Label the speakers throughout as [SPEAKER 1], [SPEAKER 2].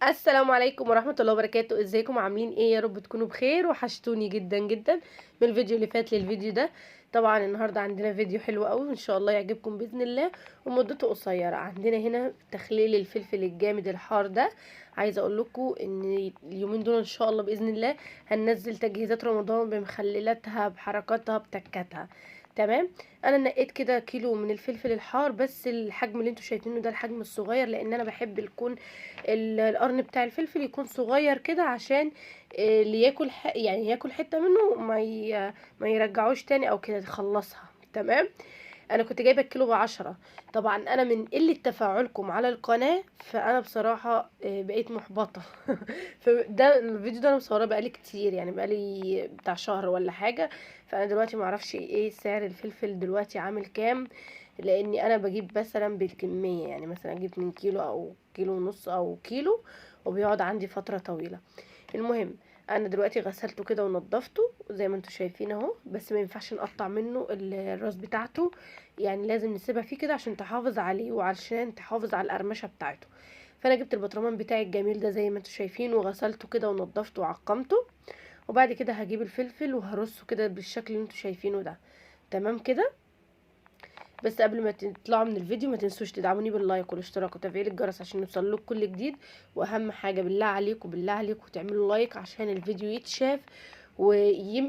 [SPEAKER 1] السلام عليكم ورحمة الله وبركاته. ازيكم عاملين ايه؟ يا رب تكونوا بخير. وحشتوني جدا جدا من الفيديو اللي فات للفيديو ده. طبعا النهاردة عندنا فيديو حلو قوي ان شاء الله يعجبكم بإذن الله، ومدته قصيرة. عندنا هنا تخليل الفلفل الجامد الحار ده. عايزة اقول لكم ان اليومين دول ان شاء الله بإذن الله هننزل تجهيزات رمضان بمخللاتها بحركاتها بتكاتها. تمام. انا نقيت كده كيلو من الفلفل الحار، بس الحجم اللي انتوا شايفينه ده الحجم الصغير، لان انا بحب يكون القرن بتاع الفلفل يكون صغير كده، عشان اللي ياكل يعني ياكل حتة منه ما يرجعوش تاني او كده يخلصها. تمام. انا كنت جايبه الكيلو ب10. طبعا انا من قله تفاعلكم على القناه، فانا بصراحه بقيت محبطه. فده الفيديو ده انا مصوره بقالي كتير، يعني بقالي بتاع شهر ولا حاجه. فانا دلوقتي معرفش ايه سعر الفلفل دلوقتي عامل كام، لاني انا بجيب مثلا بالكميه، يعني مثلا اجيب 2 كيلو او كيلو ونص او كيلو، وبيقعد عندي فتره طويله. المهم، انا دلوقتي غسلته كده ونضفته زي ما انتوا شايفين اهو، بس ما ينفعش نقطع منه الراس بتاعته، يعني لازم نسيبها فيه كده عشان تحافظ عليه وعشان تحافظ على القرمشه بتاعته. فانا جبت البطرمان بتاعي الجميل ده زي ما انتوا شايفين، وغسلته كده ونضفته وعقمته. وبعد كده هجيب الفلفل وهرصه كده بالشكل اللي انتوا شايفينه ده. تمام كده. بس قبل ما تطلعوا من الفيديو ما تنسوش تدعموني باللايك والاشتراك وتفعيل الجرس عشان يوصلكوا كل جديد. واهم حاجه بالله عليكم بالله عليكم تعملوا لايك عشان الفيديو يتشاف،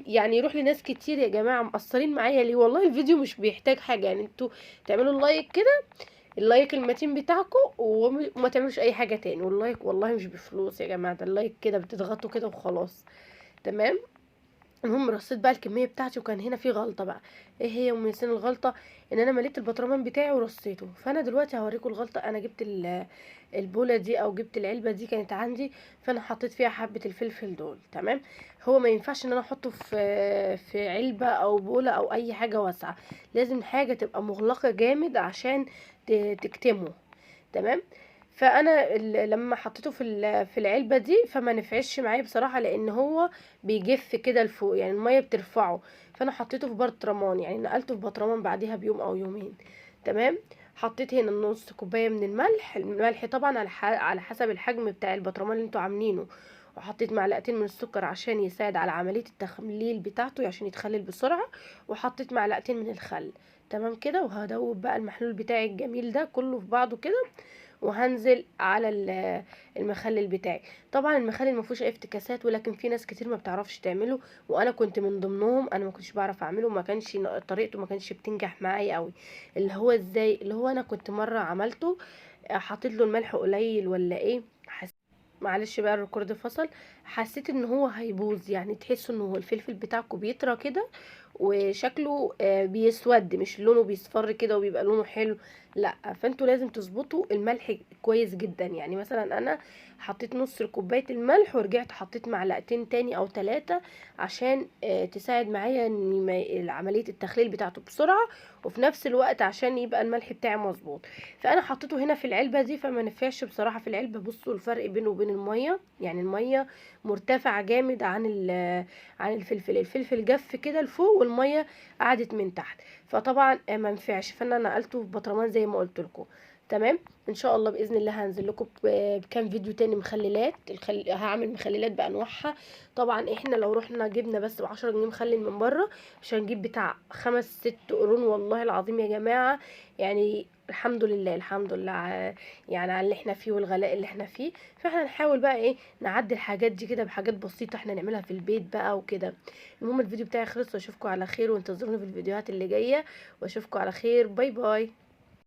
[SPEAKER 1] يعني يروح لناس كتير. يا جماعه مقصرين معايا ليه؟ والله الفيديو مش بيحتاج حاجه، يعني انتوا تعملوا اللايك كده، اللايك المتين بتاعكم، وما تعملوش اي حاجه تاني. واللايك والله مش بفلوس يا جماعه، ده اللايك كده بتضغطوا كده وخلاص. تمام. المهم رصيت بقى الكميه بتاعتي، وكان هنا في غلطه بقى. ايه هي ام ياسين الغلطه؟ ان انا مليت البطرمان بتاعي ورصيته. فانا دلوقتي هوريكم الغلطه. انا جبت البوله دي او جبت العلبه دي كانت عندي، فانا حطيت فيها حبه الفلفل دول. تمام. هو ما ينفعش ان انا احطه في علبه او بوله او اي حاجه واسعه، لازم حاجه تبقى مغلقه جامد عشان تكتمه. تمام. فانا لما حطيته في العلبه دي فما نفعش معايا بصراحه، لان هو بيجف كده لفوق، يعني الميه بترفعه. فانا حطيته في برطمان، يعني نقلته في برطمان بعديها بيوم او يومين. تمام. حطيت هنا نص كوبايه من الملح طبعا على حسب الحجم بتاع البرطمان اللي انتوا عاملينه. وحطيت معلقتين من السكر عشان يساعد على عمليه التخليل بتاعته عشان يتخلل بسرعه. وحطيت معلقتين من الخل. تمام كده. وهدوب بقى المحلول بتاعي الجميل ده كله في بعضه كده، وهنزل على المخلل بتاعي. طبعا المخلل ما فيهوش اي افتكاسات، ولكن في ناس كتير ما بتعرفش تعمله، وانا كنت من ضمنهم. انا ما كنتش بعرف اعمله، ما كانش طريقته ما كانش بتنجح معايا قوي. اللي هو ازاي؟ اللي هو انا كنت مره عملته، حطيت له الملح قليل ولا ايه، معلش بقى الريكورد فصل. حسيت ان هو هيبوظ، يعني تحسوا ان هو الفلفل بتاعكم بيطرى كده وشكله بيسود، مش لونه بيصفر كده وبيبقى لونه حلو. لا، فانتوا لازم تظبطوا الملح كويس جدا. يعني مثلا انا حطيت نص كوبايه الملح، ورجعت حطيت معلقتين تاني او 3 عشان تساعد معايا ان عمليه التخليل بتاعته بسرعه، وفي نفس الوقت عشان يبقى الملح بتاعي مظبوط. فانا حطيته هنا في العلبه دي، فما نفعش بصراحه في العلبه. بصوا الفرق بينه وبين الميه، يعني الميه مرتفعه جامد عن الفلفل جف كده لفوق، والميه قعدت من تحت. فطبعا ما نفعش، فانا نقلته في بطرمان زي ما قلت لكم. تمام. ان شاء الله باذن الله هنزل لكم بكام فيديو تاني مخللات هعمل مخللات بانواعها. طبعا احنا لو رحنا جبنا بس ب10 جنيه مخلل من بره، مش هنجيب بتاع 5 6 قرون والله العظيم يا جماعه. يعني الحمد لله الحمد لله يعني على اللي احنا فيه والغلاء اللي احنا فيه. فاحنا نحاول بقى ايه، نعدي الحاجات دي كده بحاجات بسيطه احنا نعملها في البيت بقى وكده. المهم الفيديو بتاعي خلص، واشوفكم على خير، وانتظروني في الفيديوهات اللي جايه، واشوفكم على خير. باي باي.